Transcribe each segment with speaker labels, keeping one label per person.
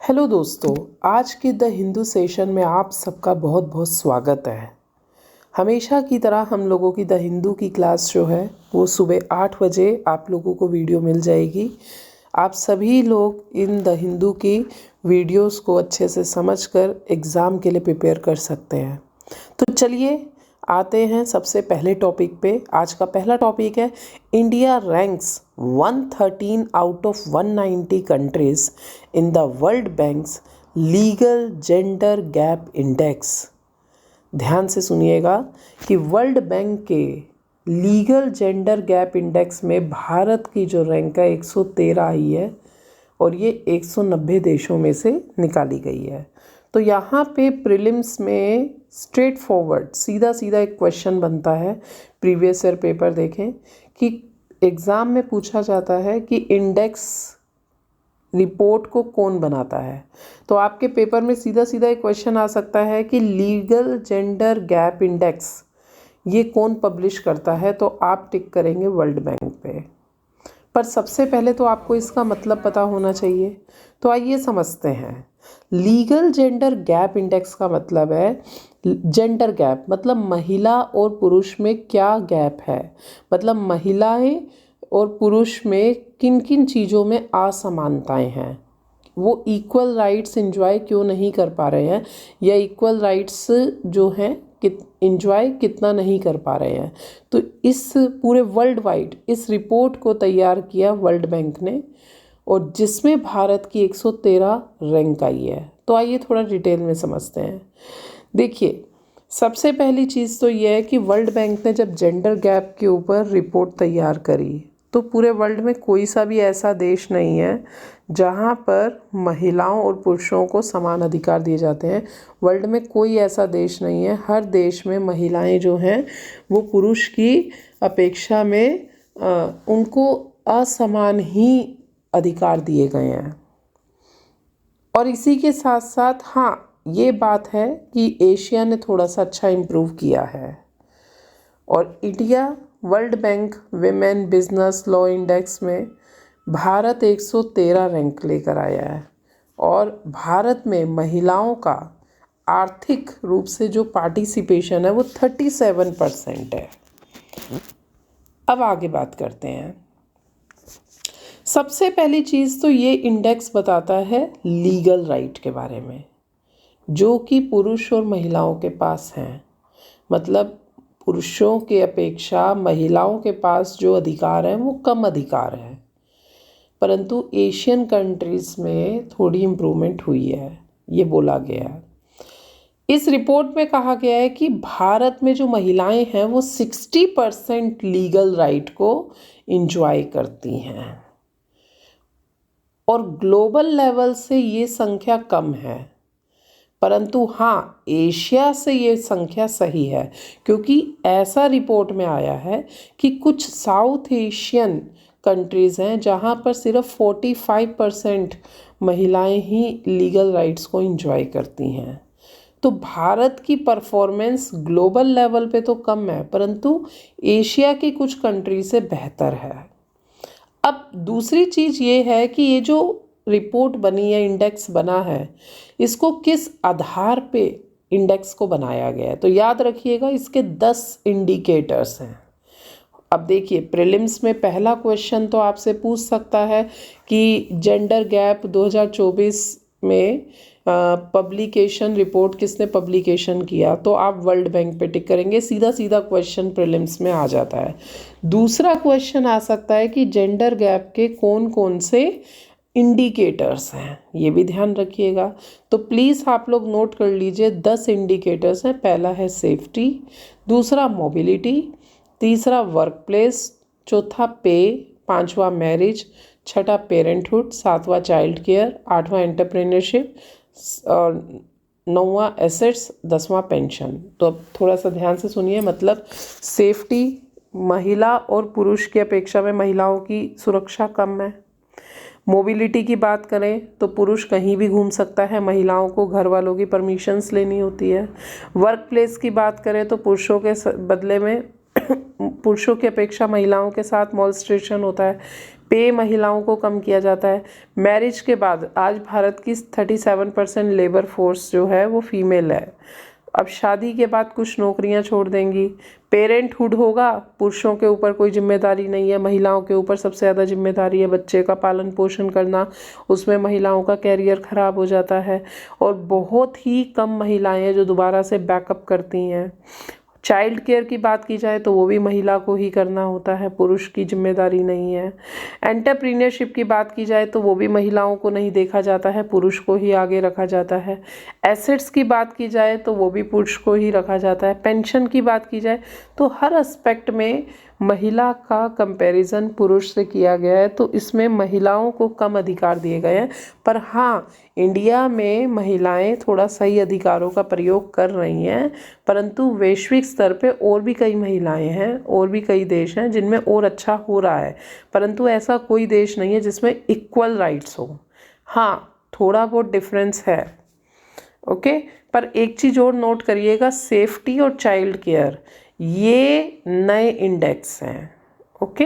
Speaker 1: Hello दोस्तों, आज के द हिंदू सेशन में आप सबका बहुत बहुत स्वागत है। हमेशा की तरह हम लोगों की द हिंदू की क्लास जो है वो सुबह 8 बजे आप लोगों को वीडियो मिल जाएगी। आप सभी लोग इन द हिंदू की वीडियोस को अच्छे से समझकर एग्ज़ाम के लिए प्रिपेयर कर सकते हैं। तो चलिए आते हैं सबसे पहले टॉपिक पे। आज का पहला टॉपिक है India ranks 113 out of 190 countries in the world banks legal gender gap index. ध्यान से सुनिएगा कि वर्ल्ड बैंक के लीगल जेंडर गैप इंडेक्स में भारत की जो रैंक है 113 आई है और ये 190 देशों में से निकाली गई है। तो यहाँ पे प्रीलिम्स में स्ट्रेट फॉरवर्ड सीधा सीधा एक क्वेश्चन बनता है। प्रीवियस ईयर पेपर देखें कि एग्ज़ाम में पूछा जाता है कि इंडेक्स रिपोर्ट को कौन बनाता है। तो आपके पेपर में सीधा सीधा एक क्वेश्चन आ सकता है कि लीगल जेंडर गैप इंडेक्स ये कौन पब्लिश करता है, तो आप टिक करेंगे वर्ल्ड बैंक पे। पर सबसे पहले तो आपको इसका मतलब पता होना चाहिए। तो आइए समझते हैं। लीगल जेंडर गैप इंडेक्स का मतलब है, जेंडर गैप मतलब महिला और पुरुष में क्या गैप है, मतलब महिलाएं और पुरुष में किन किन चीज़ों में असमानताएं हैं, वो इक्वल राइट्स एंजॉय क्यों नहीं कर पा रहे हैं या इक्वल राइट्स जो हैं एंजॉय कितना नहीं कर पा रहे हैं। तो इस पूरे वर्ल्ड वाइड इस रिपोर्ट को तैयार किया वर्ल्ड बैंक ने और जिसमें भारत की 113 रैंक आई है। तो आइए थोड़ा डिटेल में समझते हैं। देखिए, सबसे पहली चीज़ तो यह है कि वर्ल्ड बैंक ने जब जेंडर गैप के ऊपर रिपोर्ट तैयार करी तो पूरे वर्ल्ड में कोई सा भी ऐसा देश नहीं है जहाँ पर महिलाओं और पुरुषों को समान अधिकार दिए जाते हैं। वर्ल्ड में कोई ऐसा देश नहीं है। हर देश में महिलाएं जो हैं वो पुरुष की अपेक्षा में उनको असमान ही अधिकार दिए गए हैं। और इसी के साथ साथ हाँ, ये बात है कि एशिया ने थोड़ा सा अच्छा इम्प्रूव किया है। और India world bank women business law index में भारत 113 रैंक लेकर आया है और भारत में महिलाओं का आर्थिक रूप से जो पार्टिसिपेशन है वो 37% है। अब आगे बात करते हैं। सबसे पहली चीज़ तो ये इंडेक्स बताता है लीगल राइट के बारे में जो कि पुरुष और महिलाओं के पास हैं। मतलब पुरुषों के अपेक्षा महिलाओं के पास जो अधिकार हैं वो कम अधिकार हैं, परंतु एशियन कंट्रीज़ में थोड़ी इम्प्रूवमेंट हुई है, ये बोला गया है। इस रिपोर्ट में कहा गया है कि भारत में जो महिलाएं हैं वो 60% लीगल राइट को इंजॉय करती हैं और ग्लोबल लेवल से ये संख्या कम है। परंतु हाँ, एशिया से ये संख्या सही है क्योंकि ऐसा रिपोर्ट में आया है कि कुछ साउथ एशियन कंट्रीज़ हैं जहाँ पर सिर्फ 45% महिलाएं ही लीगल राइट्स को एंजॉय करती हैं। तो भारत की परफॉर्मेंस ग्लोबल लेवल पे तो कम है परंतु एशिया की कुछ कंट्री से बेहतर है। अब दूसरी चीज़ ये है कि ये जो रिपोर्ट बनी है, इंडेक्स बना है, इसको किस आधार पे इंडेक्स को बनाया गया है। तो याद रखिएगा इसके 10 इंडिकेटर्स हैं। अब देखिए, प्रीलिम्स में पहला क्वेश्चन तो आपसे पूछ सकता है कि जेंडर गैप 2024 में पब्लिकेशन रिपोर्ट किसने पब्लिकेशन किया, तो आप वर्ल्ड बैंक पे टिक करेंगे। सीधा सीधा क्वेश्चन प्रीलिम्स में आ जाता है। दूसरा क्वेश्चन आ सकता है कि जेंडर गैप के कौन कौन से इंडिकेटर्स हैं, ये भी ध्यान रखिएगा। तो प्लीज़ आप लोग नोट कर लीजिए, 10 इंडिकेटर्स हैं। पहला है सेफ्टी, दूसरा मोबिलिटी, तीसरा वर्क प्लेस, चौथा पे, पांचवा मैरिज, छठा पेरेंटहुड, सातवां चाइल्ड केयर, आठवां एंटरप्रेन्योरशिप और नौवां एसेट्स, 10वां पेंशन। तो अब थोड़ा सा ध्यान से सुनिए। मतलब सेफ्टी, महिला और पुरुष की अपेक्षा में महिलाओं की सुरक्षा कम है। मोबिलिटी की बात करें तो पुरुष कहीं भी घूम सकता है, महिलाओं को घर वालों की परमिशंस लेनी होती है। वर्क प्लेस की बात करें तो पुरुषों के बदले में पुरुषों की अपेक्षा महिलाओं के साथ मॉलस्ट्रेशन होता है। पे महिलाओं को कम किया जाता है। मैरिज के बाद आज भारत की 37% लेबर फोर्स जो है वो फीमेल है। अब शादी के बाद कुछ नौकरियां छोड़ देंगी। पेरेंटहुड होगा, पुरुषों के ऊपर कोई जिम्मेदारी नहीं है, महिलाओं के ऊपर सबसे ज़्यादा जिम्मेदारी है। बच्चे का पालन पोषण करना, उसमें महिलाओं का कैरियर ख़राब हो जाता है और बहुत ही कम महिलाएं हैं जो दोबारा से बैकअप करती हैं। चाइल्ड केयर की बात की जाए तो वो भी महिला को ही करना होता है, पुरुष की जिम्मेदारी नहीं है। एंटरप्रीनियरशिप की बात की जाए तो वो भी महिलाओं को नहीं देखा जाता है, पुरुष को ही आगे रखा जाता है। एसेट्स की बात की जाए तो वो भी पुरुष को ही रखा जाता है। पेंशन की बात की जाए तो हर एस्पेक्ट में महिला का कंपैरिजन पुरुष से किया गया है, तो इसमें महिलाओं को कम अधिकार दिए गए हैं। पर हाँ, इंडिया में महिलाएं थोड़ा सही अधिकारों का प्रयोग कर रही हैं, परंतु वैश्विक स्तर पे और भी कई महिलाएं हैं, और भी कई देश हैं जिनमें और अच्छा हो रहा है, परंतु ऐसा कोई देश नहीं है जिसमें इक्वल राइट्स हो। हाँ, थोड़ा बहुत डिफरेंस है, ओके। पर एक चीज़ और नोट करिएगा, सेफ्टी और चाइल्ड केयर ये नए इंडेक्स हैं, ओके।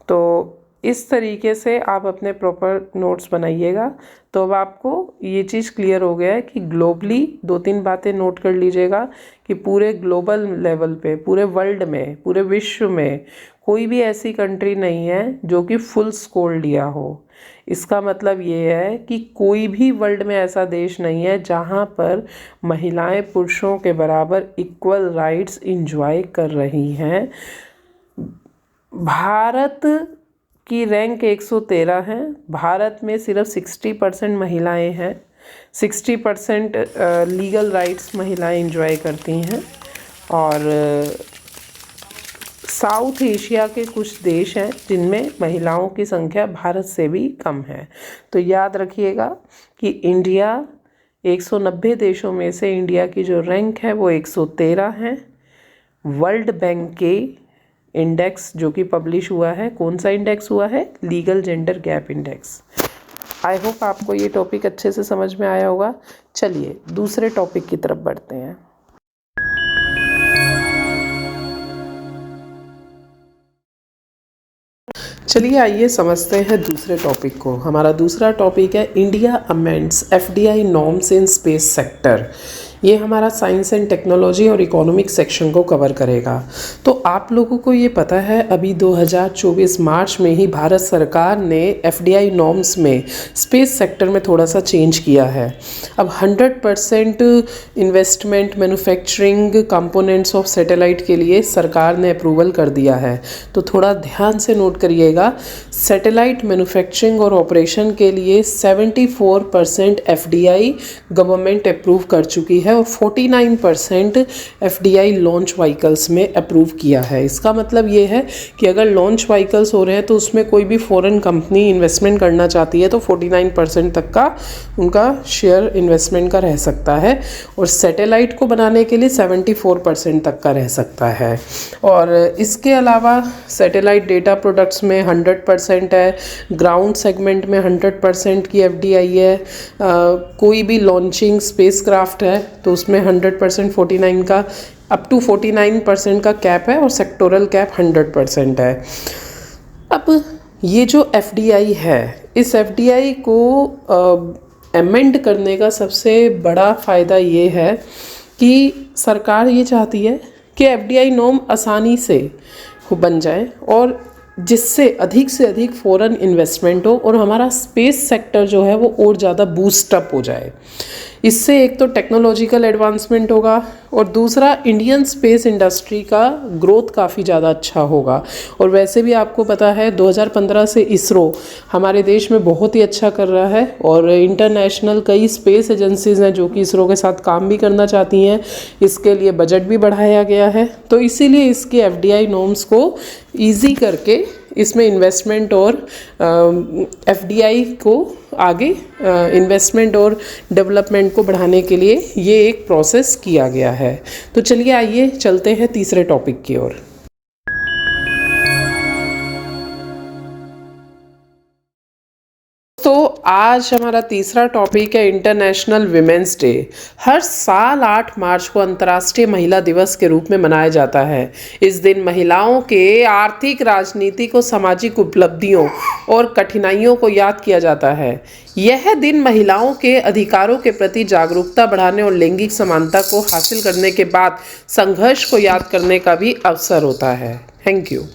Speaker 1: तो इस तरीके से आप अपने प्रॉपर नोट्स बनाइएगा। तो अब आपको ये चीज़ क्लियर हो गया है कि ग्लोबली 2-3 बातें नोट कर लीजिएगा कि पूरे ग्लोबल लेवल पे, पूरे वर्ल्ड में, पूरे विश्व में कोई भी ऐसी कंट्री नहीं है जो कि फुल स्कोर लिया हो। इसका मतलब ये है कि कोई भी वर्ल्ड में ऐसा देश नहीं है जहाँ पर महिलाएं पुरुषों के बराबर इक्वल राइट्स इंजॉय कर रही हैं। भारत की रैंक 113 है। भारत में सिर्फ 60% महिलाएं हैं। 60% लीगल राइट्स महिलाएं इंजॉय करती हैं। और साउथ एशिया के कुछ देश हैं जिनमें महिलाओं की संख्या भारत से भी कम है। तो याद रखिएगा कि इंडिया 190 देशों में से इंडिया की जो रैंक है वो 113 है। वर्ल्ड बैंक के इंडेक्स जो कि पब्लिश हुआ है, कौन सा इंडेक्स हुआ है? Legal gender gap index. I hope आपको ये टॉपिक अच्छे से समझ में आया होगा। चलिए दूसरे टॉपिक की तरफ बढ़ते हैं। चलिए आइए समझते हैं दूसरे टॉपिक को। हमारा दूसरा टॉपिक है India amends FDI norms in space sector. ये हमारा साइंस एंड टेक्नोलॉजी और इकोनॉमिक सेक्शन को कवर करेगा। तो आप लोगों को ये पता है अभी 2024 मार्च में ही भारत सरकार ने FDI नॉर्म्स में स्पेस सेक्टर में थोड़ा सा चेंज किया है। अब 100% investment manufacturing components of satellite के लिए सरकार ने अप्रूवल कर दिया है। तो थोड़ा ध्यान से नोट करिएगा, सैटेलाइट मैन्युफैक्चरिंग और ऑपरेशन के लिए 74% FDI गवर्नमेंट अप्रूव कर चुकी है और 49% FDI लॉन्च व्हीकल्स में अप्रूव किया है। इसका मतलब ये है कि अगर लॉन्च व्हीकल्स हो रहे हैं तो उसमें कोई भी फॉरेन कंपनी इन्वेस्टमेंट करना चाहती है तो 49% तक का उनका शेयर इन्वेस्टमेंट का रह सकता है, और सैटेलाइट को बनाने के लिए 74% तक का रह सकता है। और इसके अलावा सैटेलाइट डेटा प्रोडक्ट्स में 100% है, ग्राउंड सेगमेंट में 100% की FDI है। कोई भी लॉन्चिंग स्पेसक्राफ्ट है तो उसमें 100% 49 का अप टू 49% का कैप है, और सेक्टोरल कैप 100% है। अब ये जो FDI है, इस FDI को अमेंड करने का सबसे बड़ा फ़ायदा ये है कि सरकार ये चाहती है कि FDI नॉर्म आसानी से बन जाए और जिससे अधिक से अधिक फॉरेन इन्वेस्टमेंट हो और हमारा स्पेस सेक्टर जो है वो और ज़्यादा बूस्ट अप हो जाए। इससे एक तो टेक्नोलॉजिकल एडवांसमेंट होगा और दूसरा इंडियन स्पेस इंडस्ट्री का ग्रोथ काफ़ी ज़्यादा अच्छा होगा। और वैसे भी आपको पता है 2015 से इसरो हमारे देश में बहुत ही अच्छा कर रहा है, और इंटरनेशनल कई स्पेस एजेंसीज़ हैं जो कि इसरो के साथ काम भी करना चाहती हैं। इसके लिए बजट भी बढ़ाया गया है, तो इसीलिए इसके FDI नॉर्म्स को ईजी करके इसमें इन्वेस्टमेंट और FDI को आगे इन्वेस्टमेंट और डेवलपमेंट को बढ़ाने के लिए ये एक प्रोसेस किया गया है। तो चलिए आइए चलते हैं तीसरे टॉपिक की ओर। तो आज हमारा तीसरा टॉपिक है इंटरनेशनल विमेंस डे। हर साल 8 मार्च को अंतर्राष्ट्रीय महिला दिवस के रूप में मनाया जाता है। इस दिन महिलाओं के आर्थिक, राजनीतिक और सामाजिक उपलब्धियों और कठिनाइयों को याद किया जाता है। यह दिन महिलाओं के अधिकारों के प्रति जागरूकता बढ़ाने और लैंगिक समानता को हासिल करने के बाद संघर्ष को याद करने का भी अवसर होता है। Thank you.